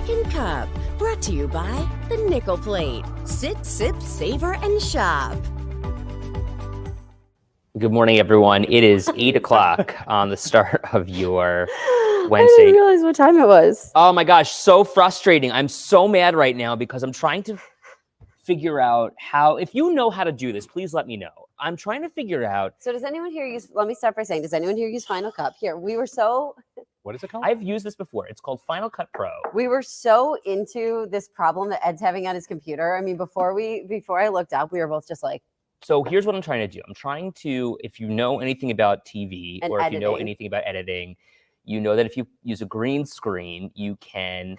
Second Cup, brought to you by the Nickel Plate. Sit, sip, savor, and shop. Good morning, everyone. It is 8 o'clock on the start of your I Wednesday. didn't realize what time it was. Oh my gosh, so frustrating. I'm so mad right now because I'm trying to figure out how, if you know how to do this, please let me know. I'm trying to figure out. So does anyone here use, let me start by saying, does anyone here use Final Cut? Here, we were so I've used this before. It's called Final Cut Pro. into this problem that Ed's having on his computer. I mean, before I looked up, we were both just like, So here's what I'm trying to do. I'm trying to, if you know anything about TV And or if you know editing. anything about editing, you know that if you use a green screen, you can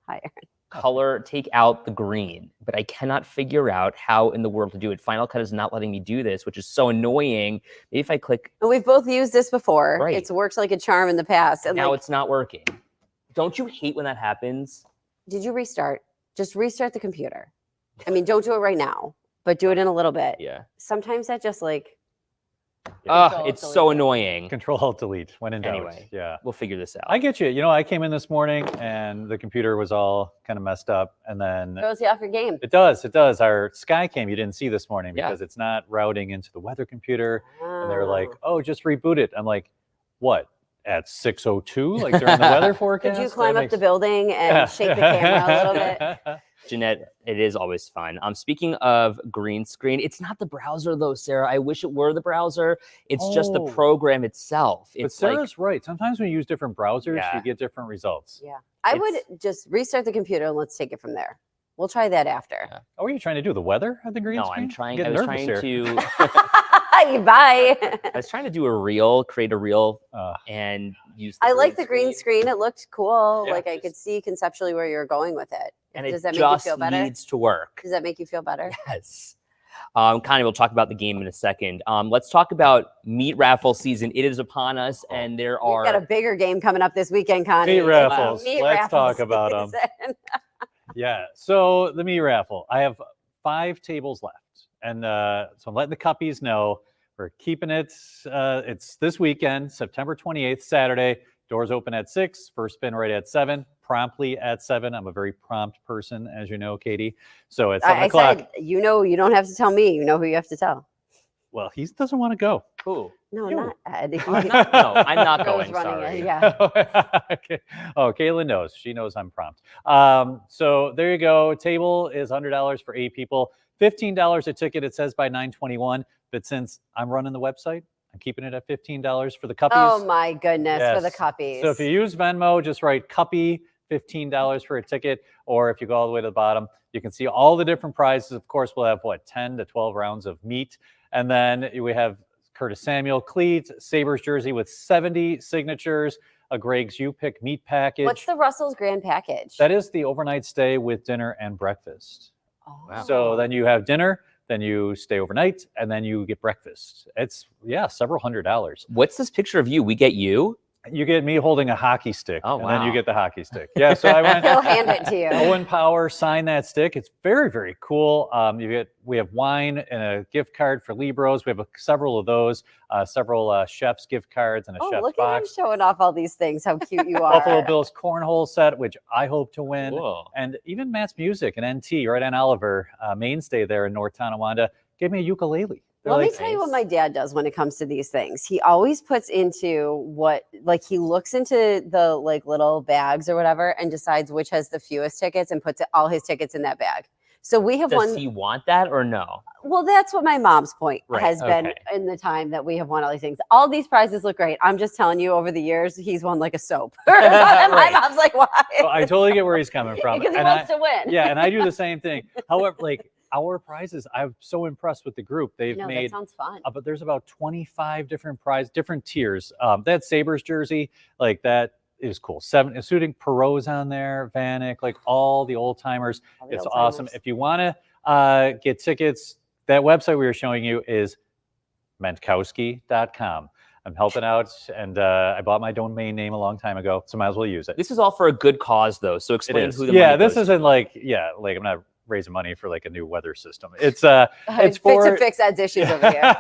hi. take out the green, but I cannot figure out how in the world to do it. Final Cut is not letting me do this, which is so annoying. Maybe if I click, And we've both used this before. Right. It's worked like a charm in the past. And now like, it's not working. Don't you hate when that happens? did you restart? Just restart the computer. I mean, don't do it right now, but do it in a little bit. Yeah. Sometimes that just like, It's so annoying. Control-Alt-Delete when in doubt. Anyway. Yeah. We'll figure this out. I get you. You know, I came in this morning and the computer was all kind of messed up. And then throws you off your game. it does. Our Skycam you didn't see this morning Yeah. because it's not routing into the weather computer. And they're like, Oh. oh, just reboot it. I'm like, what? At 6:02, like during the weather forecast? Could you That climb up makes- the building and shake the camera a little bit? Jeanette, it is always fun. Speaking of green screen, it's not the browser though, Sarah. I wish it were the browser. It's just the Oh. program itself. But It's like, Sarah's right. Sometimes when you use different browsers, Yeah. you get different results. Yeah. I It's- would just restart the computer and let's take it from there. We'll try that after. Yeah. Oh, what are you trying to do? The weather at the green no, screen? I'm trying. getting I was nervous trying here. to. Bye. I was trying to do a reel, create a reel, and use. I like the green screen. It looked cool. Yeah, like I could see conceptually where you're going with it. and Does it that make you just feel better? needs to work. Does that make you feel better? Yes. Connie, we'll talk about the game in a second. Let's talk about meat raffle season. It is upon us, and there We've are. got a bigger game coming up this weekend, Connie. Meat It's raffles. meat Let's raffle talk about 'em. season. Yeah. So the meat raffle. I have 5 tables left. And so I'm letting the cuppies know we're keeping it. It's this weekend, September 28th, Saturday. Doors open at 6. First spin right at 7. Promptly at 7. I'm a very prompt person, as you know, Katie. So at 7 I o'clock. said, you know, you don't have to tell me. You know who you have to tell. Well, he doesn't want to go. Ooh. No, You. not Ed. I'm not Rose going. running Sorry. it, yeah. Okay. Oh, Caitlin knows. She knows I'm prompt. So there you go. Table is $100 for 8 people. $15 a ticket. It says by 9/21. But since I'm running the website, I'm keeping it at $15 for the cuppies. Oh my goodness, for the Yes. cuppies. So if you use Venmo, just write cuppy, $15 for a ticket. Or if you go all the way to the bottom, you can see all the different prizes. Of course, we'll have 10 to 12 rounds of meat. And then we have Curtis Samuel cleats, Sabres jersey with 70 signatures, a Greg's You Pick meat package. What's the Russell's Grand Package? That is the overnight stay with dinner and breakfast. Oh. Wow. So then you have dinner, then you stay overnight, and then you get breakfast. It's, several $100s. What's this picture of you? We get you. You get me holding a hockey stick, Oh, and then you wow. get the hockey stick. Yeah, so I went. He'll hand it to you. Owen Power signed that stick. It's very, very cool. We have wine and a gift card for Libros. We have several of those, several chef's gift cards and a Oh, chef's look at him box. showing off all these things. How cute you are. Buffalo Bills cornhole set, which I hope to win. Whoa. And even Matt's Music and NT right on Oliver, mainstay there in North Tonawanda, gave me a ukulele. They're Let me like, tell you what my dad does when it comes to these things. He always puts into he looks into the like little bags or whatever and decides which has the fewest tickets and puts all his tickets in that bag. So we have Does won. he want that or no? Well, that's what my mom's point Right, has been okay. in the time that we have won all these things. All these prizes look great. I'm just telling you, over the years, he's won like a soap. And my Right. mom's like, why? oh, I totally get where he's coming from. Because he And wants to win. yeah, and I do the same thing. However, like our prizes, I'm so impressed with the group. They've No, that made sounds fun. but there's about 25 different tiers. That Sabres jersey, like that is cool. Suiting Perot's on there, Vanek, like all the old timers. All the It's old awesome. timers. If you want to get tickets, that website we were showing you is mentkowski.com. I'm helping out, and I bought my domain name a long time ago, so might as well use it. This is all for a good cause, though. So It explain is. who the Yeah, money this goes isn't to. like I'm not raising money for like a new weather system. It's for to fix Ed's issues over here.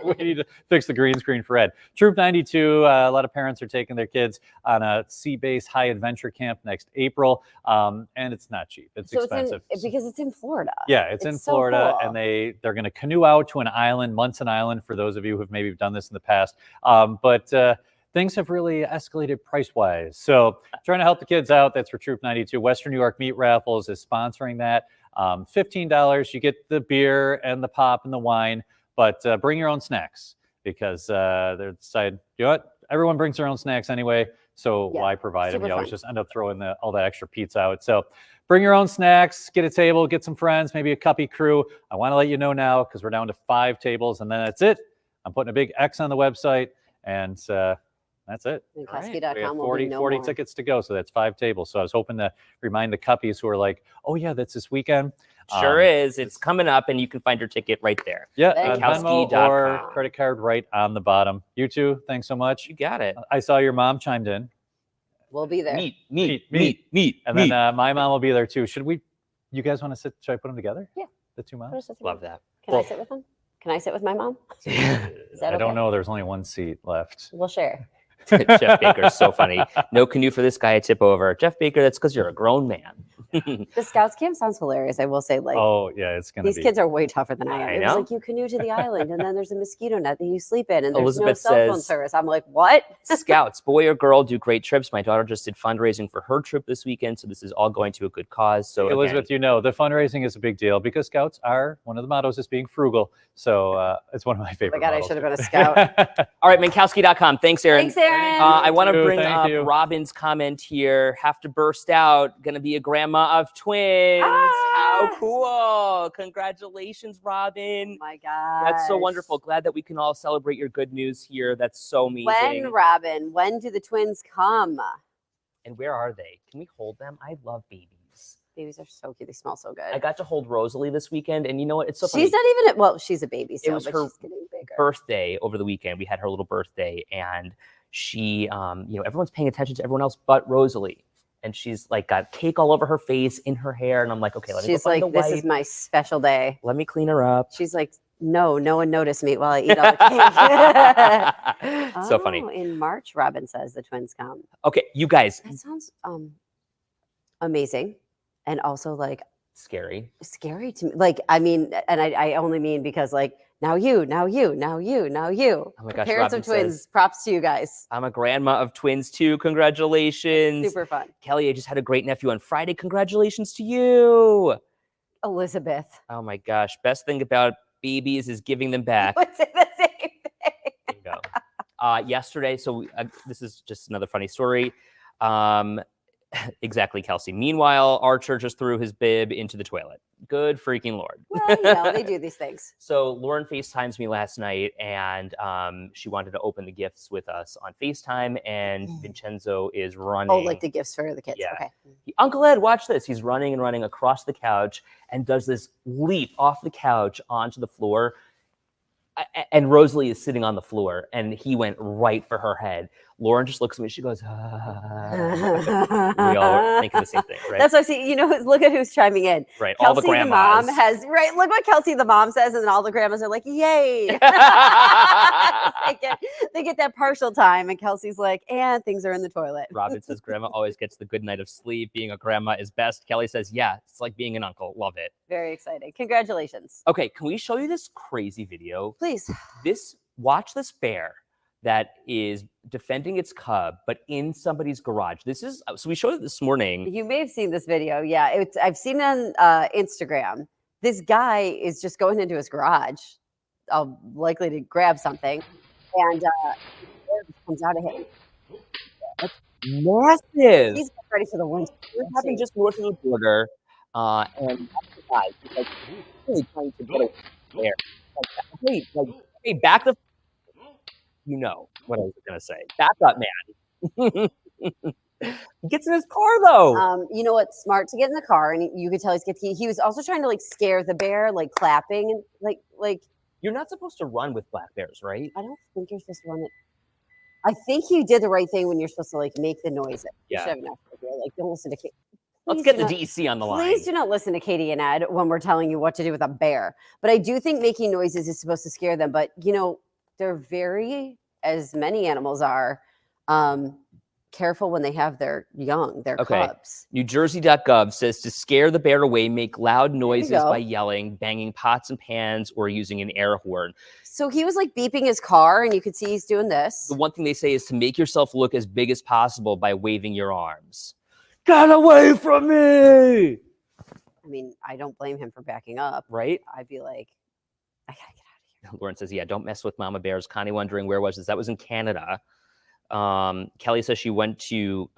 we need to fix the green screen for Ed. Troop 92. A lot of parents are taking their kids on a sea-based high adventure camp next April, and it's not cheap. It's expensive because it's in Florida. Yeah, it's in so Florida, cool. and they're going to canoe out to an island, Munson Island, for those of you who've maybe done this in the past. But things have really escalated price-wise. So trying to help the kids out. That's for Troop 92. Western New York Meat Raffles is sponsoring that. $15. You get the beer and the pop and the wine, but bring your own snacks because they're decided, you know what? Everyone brings their own snacks anyway, so why provide them? You always just end up throwing all that extra pizza out. So bring your own snacks, get a table, get some friends, maybe a cuppy crew. I want to let you know now because we're down to 5 tables, and then that's it. I'm putting a big X on the website, and that's it. And We have Kesky.com 40 tickets to go, so that's 5 tables. So I was hoping to remind the cuppies who are like, oh yeah, that's this weekend. Sure is. It's coming up, and you can find your ticket right there. Yeah, Venmo Venmo or credit card right on the bottom. You two, thanks so much. You got it. I saw your mom chimed in. We'll be there. Meet. And then my mom will be there too. You guys want to sit? Should I put them together? Yeah. The 2 moms? Love that. Can I sit with them? Can I sit with my mom? Is that I don't okay? know. There's only 1 seat left. We'll share. Jeff Baker is so funny. No canoe for this guy. I tip over. Jeff Baker, that's because you're a grown man. The Scouts camp sounds hilarious. I will say, like, Oh yeah, it's gonna these be. kids are way tougher than I am. I It was know. like you canoe to the island, and then there's a mosquito net that you sleep in, and there's Elizabeth no cell phone says- service. I'm like, what? Scouts, boy or girl, do great trips. My daughter just did fundraising for her trip this weekend, so this is all going to a good cause. So Elizabeth, you know, the fundraising is a big deal because Scouts are, one of the mottos is being frugal. So it's one of my favorite. God, I mottos. should have been a Scout. all right, Mankowski.com. Thanks, Aaron. Thanks, Aaron. I want to You too. bring Thank up you. Robin's comment here. Have to burst out. Going to be a grandma of twins. How Ah. cool. Congratulations, Robin. Oh my God. That's so wonderful. Glad that we can all celebrate your good news here. That's so amazing. When, Robin? When do the twins come? And where are they? Can we hold them? I love babies. Babies are so cute. They smell so good. I got to hold Rosalie this weekend, and you know what? It's so She's funny. not even, well, she's a baby still, was but her she's getting bigger. Birthday over the weekend. We had her little birthday, and she, everyone's paying attention to everyone else but Rosalie. And she's like got cake all over her face, in her hair, and I'm like, okay, let me go She's find like, the this wipe. is my special day. Let me clean her up. She's like, no one noticed me while I eat all the cake. So funny. Oh, in March, Robin says the twins come. Okay, you guys, That sounds amazing, and also like scary. scary to me. Like, I mean, and I only mean because like now you. Oh my gosh, Parents Robin of twins, says, props to you guys. I'm a grandma of twins too. Congratulations. Super fun. Kelly, I just had a great nephew on Friday. Congratulations to you. Elizabeth. Oh my gosh. Best thing about babies is giving them back. Would say the same thing. There you go. Yesterday, so this is just another funny story. Exactly, Kelsey. Meanwhile, Archer just threw his bib into the toilet. Good freaking Lord. Well, they do these things. So Lauren FaceTimes me last night, and she wanted to open the gifts with us on FaceTime, and Vincenzo is running. Oh, like the gifts for the kids. Yeah. Okay. Uncle Ed, watch this. He's running and running across the couch and does this leap off the couch onto the floor. And Rosalie is sitting on the floor, and he went right for her head. Lauren just looks at me. She goes, ah. We all are thinking the same thing, right? That's what I see. You know, look at who's chiming in. Right. All the Kelsey, the grandmas. mom, has right. Look what Kelsey, the mom, says, and then all the grandmas are like, "Yay!" they get that partial time, and Kelsey's like, "And things are in the toilet." Robin says grandma always gets the good night of sleep. Being a grandma is best. Kelly says, yeah, it's like being an uncle. Love it. Very exciting. Congratulations. Okay, can we show you this crazy video? Please. Watch this bear that is defending its cub, but in somebody's garage. So we showed it this morning. You may have seen this video. Yeah, I've seen it on Instagram. This guy is just going into his garage, likely to grab something, and the bear just comes out of him. Massive. He's ready for the winter. This happened just north of the border, and that's the guy. He's like really trying to get away from there. Hey, back the. You know what I was gonna say. Back up, man. He gets in his car though. You know what's smart to get in the car, and you could tell he was also trying to like scare the bear, like clapping and like. You're not supposed to run with black bears, right? I don't think you're supposed to run it. I think you did the right thing when you're supposed to like make the noise. You Yeah. should have enough. Like don't listen to kids. Let's Please get do the not- DEC on the line. Please do not listen to Katie and Ed when we're telling you what to do with a bear. But I do think making noises is supposed to scare them. But, they're very, as many animals are, careful when they have their young, their Okay. cubs. NewJersey.gov says to scare the bear away, make loud noises go. by yelling, banging pots and pans, or using an air horn. So he was like beeping his car, and you could see he's doing this. The one thing they say is to make yourself look as big as possible by waving your arms. Get away from me! I mean, I don't blame him for backing up. Right? I'd be like, I gotta get out of here. Lauren says, yeah, don't mess with mama bears. Connie wondering where was this? That was in Canada. Kelly says she went to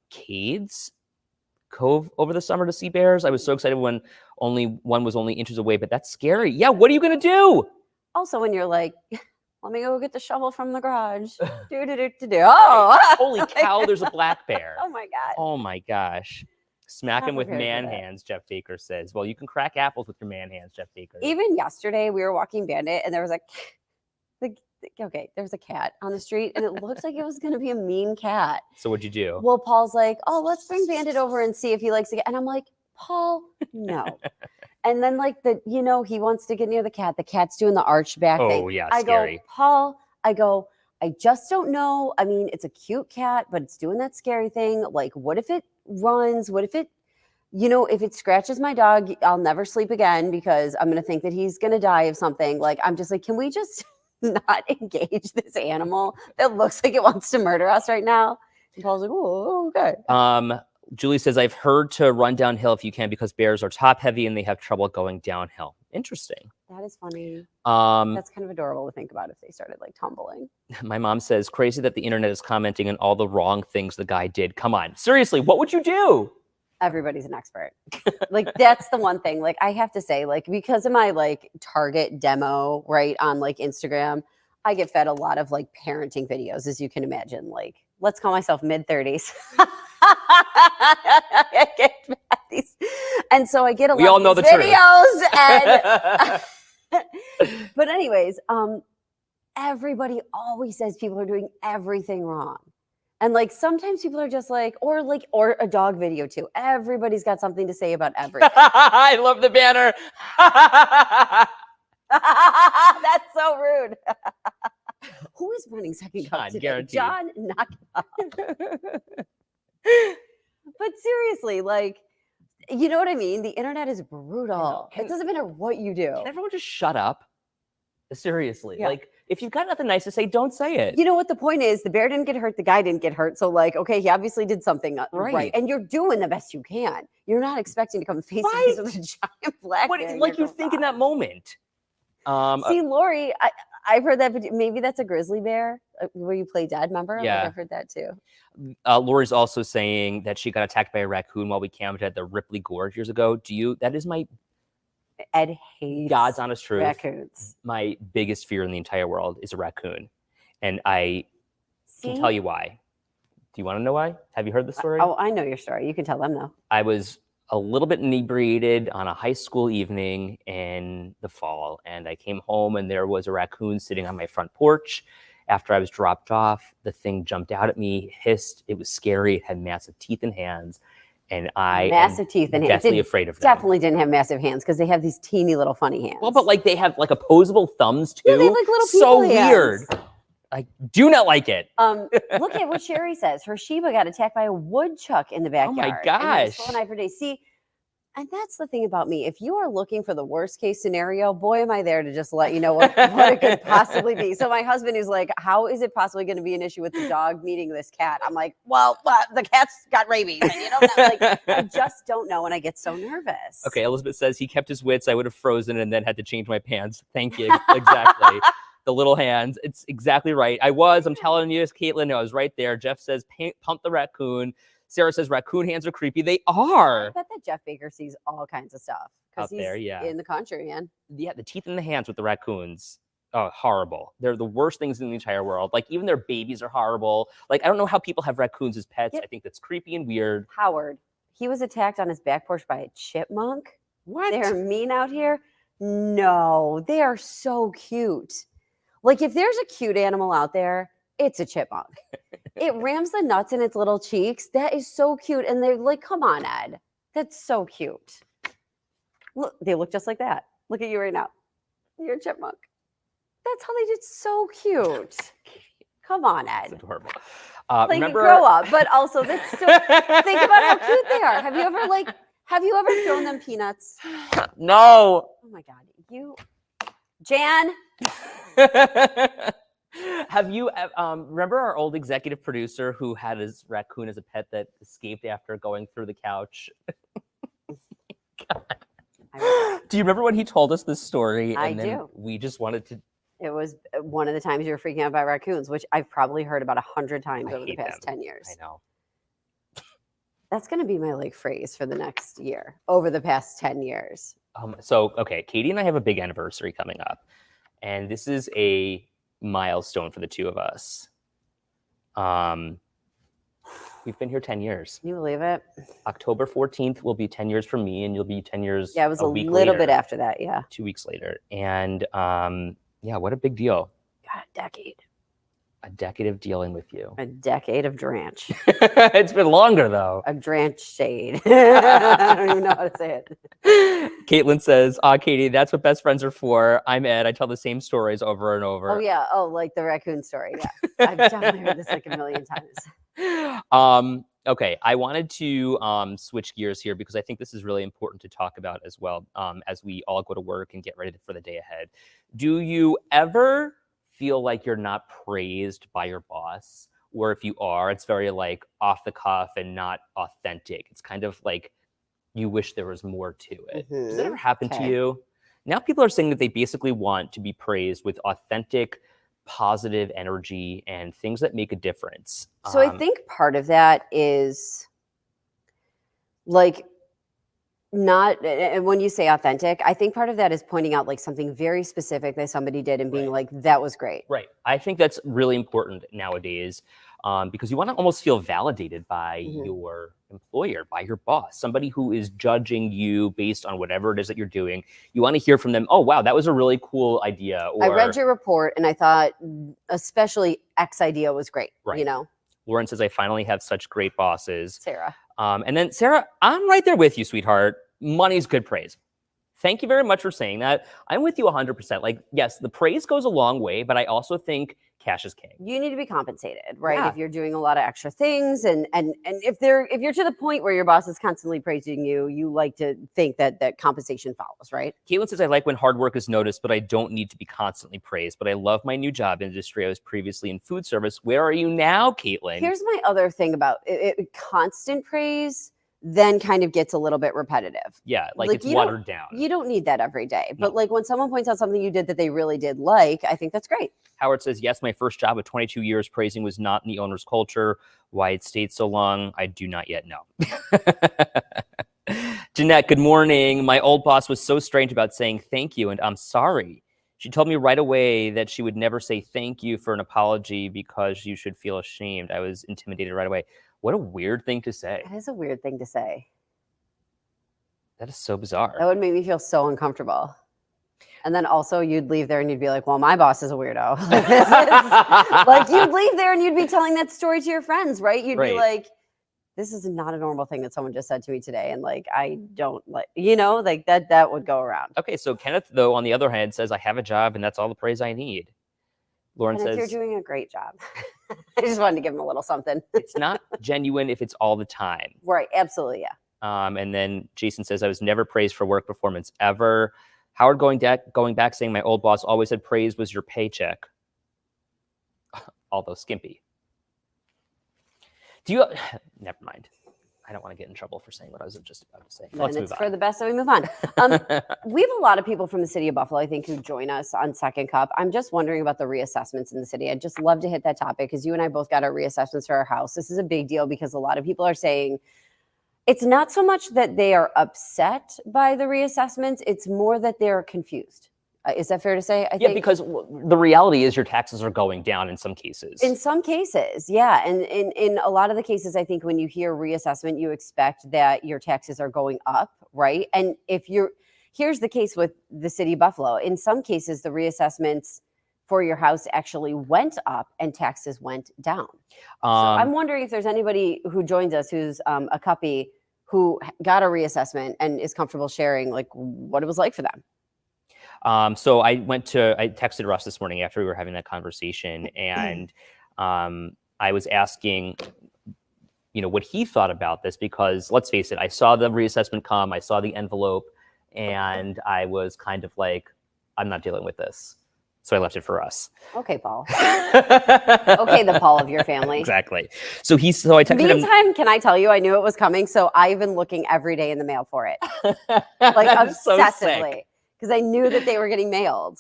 Cades Cove over the summer to see bears. I was so excited when one was only inches away, but that's scary. Yeah, what are you gonna do? Also, when you're like, let me go get the shovel from the garage. Oh, Holy cow, there's a black bear. oh my God. Oh my gosh. Smack Not him with prepared for man that. hands, Jeff Baker says. Well, you can crack apples with your man hands, Jeff Baker. Even yesterday, we were walking Bandit, and there was there's a cat on the street, and it looked like it was going to be a mean cat. So what'd you do? Well, Paul's like, oh, let's bring Bandit over and see if he likes it. And I'm like, Paul, no. And then he wants to get near the cat. The cat's doing the arch back thing. Oh, yeah, I scary. go, Paul, I just don't know. I mean, it's a cute cat, but it's doing that scary thing. Like, what if it runs? What if it, if it scratches my dog, I'll never sleep again because I'm going to think that he's going to die of something. Like, I'm just like, can we just not engage this animal that looks like it wants to murder us right now? And Paul's like, oh, okay. Julie says, I've heard to run downhill if you can because bears are top heavy and they have trouble going downhill. Interesting. That is funny. Um, That's kind of adorable to think about if they started tumbling. my mom says, crazy that the internet is commenting on all the wrong things the guy did. Come on. Seriously, what would you do? Everybody's an expert. That's the one thing. I have to say, because of my Target demo, right, on Instagram, I get fed a lot of parenting videos, as you can imagine. Let's call myself mid-30s. I get fed these. And so I get a We lot all of know these the videos. But anyways, everybody always says people are doing everything wrong. And sometimes people are just or a dog video too. Everybody's got something to say about everything. I love the banner. That's so rude. Who is running second cup John, today? guaranteed. John, knock it off. But seriously, you know what I mean? The internet is brutal. Can- It doesn't matter what you do. Can everyone just shut up? Seriously. Yeah. If you've got nothing nice to say, don't say it. You know what the point is? The bear didn't get hurt. The guy didn't get hurt. So okay, he obviously did something right. Right. And you're doing the best you can. You're not expecting to come face to Right. face with a giant black What, bear. and like you're you think in that moment. See, Lori, I've heard that, but maybe that's a grizzly bear where you play dead, remember? Yeah. I've heard that too. Lori's also saying that she got attacked by a raccoon while we camped at the Ripley Gorge years ago. That is my Ed hates God's honest truth. raccoons. My biggest fear in the entire world is a raccoon. And I can See? tell you why. Do you want to know why? Have you heard the story? Oh, I know your story. You can tell them though. I was a little bit inebriated on a high school evening in the fall, and I came home and there was a raccoon sitting on my front porch. After I was dropped off, the thing jumped out at me, hissed. It was scary. It had massive teeth and hands, and I Massive teeth and hands. deathly It afraid of them. Definitely didn't have massive hands because they have these teeny little funny hands. Well, but they have opposable thumbs too. Yeah, they have little so people weird. hands. I do not like it. Look at what Sherry says. Her Sheba got attacked by a woodchuck in the backyard. my And it was gosh. full of knife for days. See, and that's the thing about me. If you are looking for the worst case scenario, boy, am I there to just let you know what it could possibly be. So my husband is like, how is it possibly going to be an issue with the dog meeting this cat? I'm like, well, the cat's got rabies. And, I just don't know. And I get so nervous. Okay, Elizabeth says he kept his wits. I would have frozen and then had to change my pants. Thank you. Exactly. The little hands. It's exactly right. I'm telling you, Caitlin, I was right there. Jeff says, pump the raccoon. Sarah says, raccoon hands are creepy. They I are. bet that Jeff Baker sees all kinds of stuff. Out He's there, yeah. in the country, man. Yeah, the teeth in the hands with the raccoons. Oh, horrible. They're the worst things in the entire world. Even their babies are horrible. I don't know how people have raccoons as pets. Yeah. I think that's creepy and weird. Howard, he was attacked on his back porch by a chipmunk. What? They're mean out here. No, they are so cute. If there's a cute animal out there, it's a chipmunk. It rams the nuts in its little cheeks. That is so cute. And they're like, come on, Ed. That's so cute. Look, they look just like that. Look at you right now. You're a chipmunk. That's how they did. So cute. Come on, It's Ed. adorable. Like Remember? grow up, but also that's so. Think about how cute they are. Have you ever thrown them peanuts? No. Oh my God, Jan. Have you remember our old executive producer who had his raccoon as a pet that escaped after going through the couch? Do you remember when he told us this story? I And then do. we just wanted to. It was one of the times you were freaking out about raccoons, which I've probably heard about 100 times I over the hate past them. 10 years. I know. That's going to be my phrase for the next year. Over the past 10 years. So okay, Katie and I have a big anniversary coming up, and this is a milestone for the two of us. We've been here 10 years. Can you believe it? October 14th will be 10 years for me, and you'll be 10 years. Yeah, it was a week little later, bit after that. Yeah. 2 weeks later, and yeah, what a big deal! God, a decade. A decade of dealing with you. A decade of dranch. It's been longer though. A dranch shade. I don't even know how to say it. Caitlin says, Katie, that's what best friends are for. I'm Ed. I tell the same stories over and over. Oh, yeah. Oh, like the raccoon story. Yeah. I've definitely heard this like a million times. Okay, I wanted to switch gears here because I think this is really important to talk about as well as we all go to work and get ready for the day ahead. Do you ever feel like you're not praised by your boss? Or if you are, it's very like off the cuff and not authentic. It's kind of like you wish there was more to it. Does that ever happen to Okay. you? Now people are saying that they basically want to be praised with authentic, positive energy and things that make a difference. So I think part of that is like not, and when you say authentic, I think part of that is pointing out like something very specific that somebody did and being Right. like, that was great. Right. I think that's really important nowadays because you want to almost feel validated by Mhm. your employer, by your boss, somebody who is judging you based on whatever it is that you're doing. You want to hear from them, oh, wow, that was a really cool idea. Or I read your report and I thought especially X idea was great, you Right. know, Lauren says, I finally have such great bosses. Sarah. And then Sarah, I'm right there with you, sweetheart. Money's good praise. Thank you very much for saying that. I'm with you 100%. Like, yes, the praise goes a long way, but I also think cash is king. You need to be compensated, right? Yeah. If you're doing a lot of extra things and if you're to the point where your boss is constantly praising you, you like to think that compensation follows, right? Caitlin says, I like when hard work is noticed, but I don't need to be constantly praised. But I love my new job industry. I was previously in food service. Where are you now, Caitlin? Here's my other thing about it, constant praise then kind of gets a little bit repetitive. Yeah, like Like, it's you don't- watered down. You don't need that every day. But No. like when someone points out something you did that they really did like, I think that's great. Howard says, yes, my first job of 22 years praising was not in the owner's culture. Why it stayed so long, I do not yet know. Jeanette, good morning. My old boss was so strange about saying thank you and I'm sorry. She told me right away that she would never say thank you for an apology because you should feel ashamed. I was intimidated right away. What a weird thing to say. That is a weird thing to say. That is so bizarre. That would make me feel so uncomfortable. And then also you'd leave there and you'd be like, well, my boss is a weirdo. Like, this is- like you'd leave there and you'd be telling that story to your friends, right? You'd Right. be like, this is not a normal thing that someone just said to me today. And like, I don't like, you know, like that would go around. Okay, so Kenneth, though, on the other hand, says, I have a job and that's all the praise I need. Lauren And if you're says, doing a great job. I just wanted to give him a little something. it's not genuine if it's all the time. Right. Absolutely. Yeah. And then Jason says, I was never praised for work performance ever. Howard going back saying, my old boss always said praise was your paycheck. Although skimpy. Do you, never mind. I don't want to get in trouble for saying what I was just about to say. Let's And move it's for on. the best that we move on. We have a lot of people from the city of Buffalo, I think, who join us on Second Cup. I'm just wondering about the reassessments in the city. I'd just love to hit that topic because you and I both got our reassessments for our house. This is a big deal because a lot of people are saying it's not so much that they are upset by the reassessments, it's more that they're confused. Is that fair to say? I Yeah, think because the reality is your taxes are going down in some cases. in some cases, yeah. And in a lot of the cases, I think when you hear reassessment, you expect that your taxes are going up, right? And here's the case with the city of Buffalo. In some cases, the reassessments for your house actually went up and taxes went down. So I'm wondering if there's anybody who joins us who's a cuppy who got a reassessment and is comfortable sharing like what it was like for them. So I texted Russ this morning after we were having that conversation, and I was asking, what he thought about this, because let's face it, I saw the reassessment come, I saw the envelope, and I was kind of like, I'm not dealing with this. So I left it for Russ. Okay, Paul. Okay, the Paul of your family. Exactly. So I texted him. Meantime, can I tell you, I knew it was coming, so I've been looking every day in the mail for it, like obsessively, because I knew that they were getting mailed.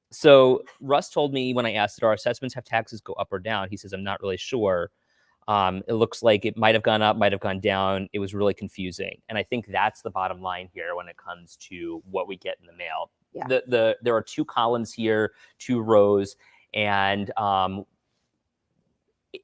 So Russ told me when I asked, did our assessments have taxes go up or down? He says, I'm not really sure. It looks like it might have gone up, might have gone down. It was really confusing. And I think that's the bottom line here when it comes to what we get in the mail. Yeah. There are 2 columns here, 2 rows, and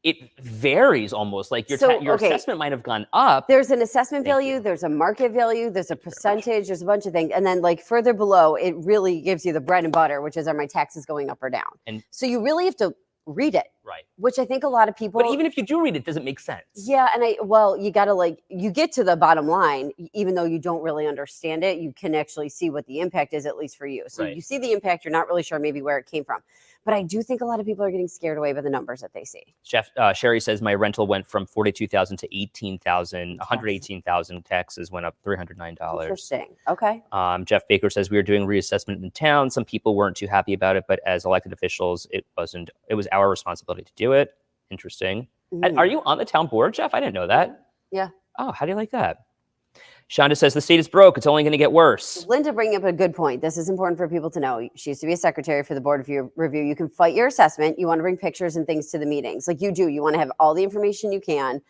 it varies almost. Like your assessment might have gone up. There's an assessment value, there's a market value, there's a percentage, there's a bunch of things. And then like further below, it really gives you the bread and butter, which is, are my taxes going up or down? And so you really have to read it. Right. Which I think a lot of people. But even if you do read it, doesn't make sense. Yeah. And you got to you get to the bottom line, even though you don't really understand it, you can actually see what the impact is, at least for you. So you see the impact, you're not really sure maybe where it came from. But I do think a lot of people are getting scared away by the numbers that they see. Sherry says my rental went from $42,000 to $18,000. $118,000. Taxes went up $309. Interesting. Okay. Jeff Baker says we were doing reassessment in town. Some people weren't too happy about it, but as elected officials, it was our responsibility to do it. Interesting. Are you on the town board, Jeff? I didn't know that. Yeah. Oh, how do you like that? Shonda says the state is broke. It's only going to get worse. Linda bringing up a good point. This is important for people to know. She used to be a secretary for the board of review. You can fight your assessment. You want to bring pictures and things to the meetings. Like you do. You want to have all the information you can.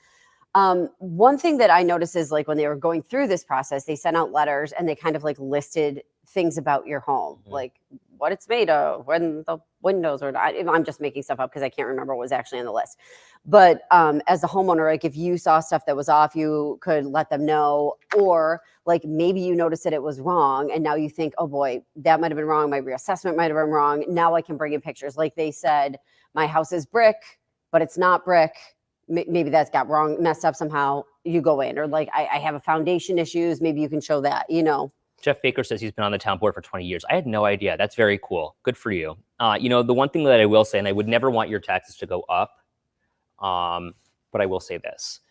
One thing that I noticed is like when they were going through this process, they sent out letters and they kind of like listed things about your home, like what it's made of, when the windows are. I'm just making stuff up because I can't remember what was actually on the list. But as a homeowner, like if you saw stuff that was off, you could let them know, or like maybe you noticed that it was wrong and now you think, oh boy, that might have been wrong. My reassessment might have been wrong. Now I can bring in pictures. Like they said, my house is brick, but it's not brick. Maybe that's got messed up somehow. You go in, or like I have a foundation issues. Maybe you can show that, Jeff Baker says he's been on the town board for 20 years. I had no idea. That's very cool. Good for you. The one thing that I will say, and I would never want your taxes to go up, but I will say this.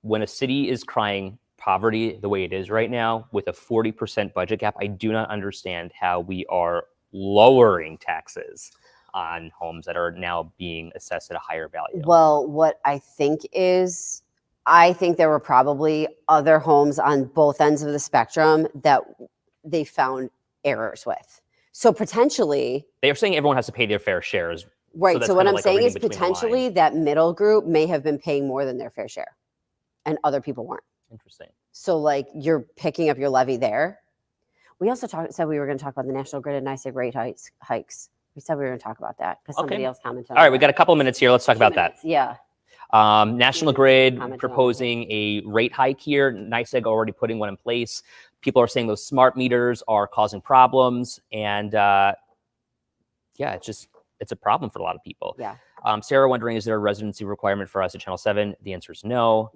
When a city is crying poverty the way it is right now with a 40% budget gap, I do not understand how we are lowering taxes on homes that are now being assessed at a higher value. Well, what I think is, I think there were probably other homes on both ends of the spectrum that they found errors with. So potentially, they're saying everyone has to pay their fair shares. Right. So what I'm saying is potentially that middle group may have been paying more than their fair share and other people weren't. Interesting. So like you're picking up your levy there. We also said we were going to talk about the National Grid and NYSEG rate hikes. We said we were going to talk about that because somebody else commented on All right, we got a couple of minutes here. Let's talk about that. Yeah. National Grid proposing a rate hike here. NYSEG already putting one in place. People are saying those smart meters are causing problems. And it's a problem for a lot of people. Yeah. Sarah wondering, is there a residency requirement for us at Channel 7? The answer is no.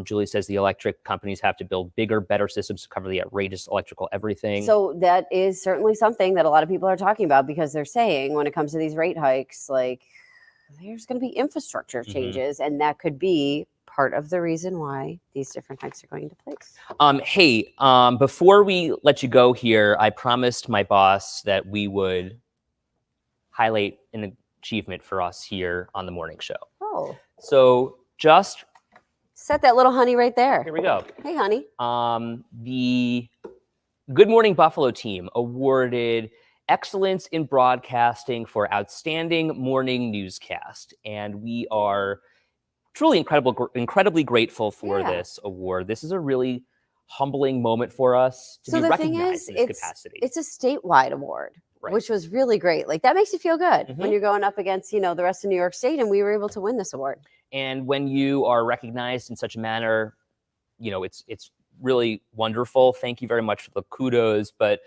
Julie says the electric companies have to build bigger, better systems to cover the outrageous electrical everything. So that is certainly something that a lot of people are talking about, because they're saying when it comes to these rate hikes, like there's going to be infrastructure changes, and that could be part of the reason why these different hikes are going into place. Before we let you go here, I promised my boss that we would highlight an achievement for us here on the morning show. Oh. So just set that little honey right there. Here we go. Hey, honey. The Good Morning Buffalo team awarded Excellence in Broadcasting for Outstanding Morning Newscast. And we are truly incredibly grateful for this award. This is a really humbling moment for us to be recognized in this capacity. It's a statewide award, which was really great. Like that makes you feel good when you're going up against, the rest of New York State, and we were able to win this award. And when you are recognized in such a manner, it's really wonderful. Thank you very much for the kudos. But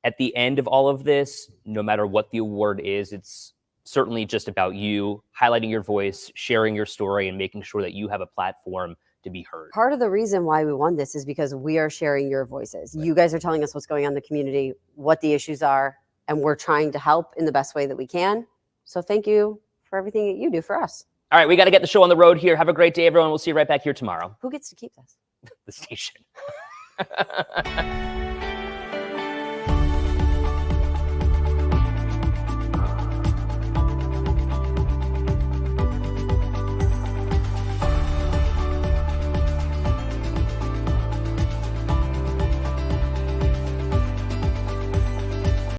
at the end of all of this, no matter what the award is, it's certainly just about you highlighting your voice, sharing your story, and making sure that you have a platform to be heard. Part of the reason why we won this is because we are sharing your voices. You guys are telling us what's going on in the community, what the issues are, and we're trying to help in the best way that we can. So thank you for everything that you do for us. All right, we got to get the show on the road here. Have a great day, everyone. We'll see you right back here tomorrow. Who gets to keep this? The station.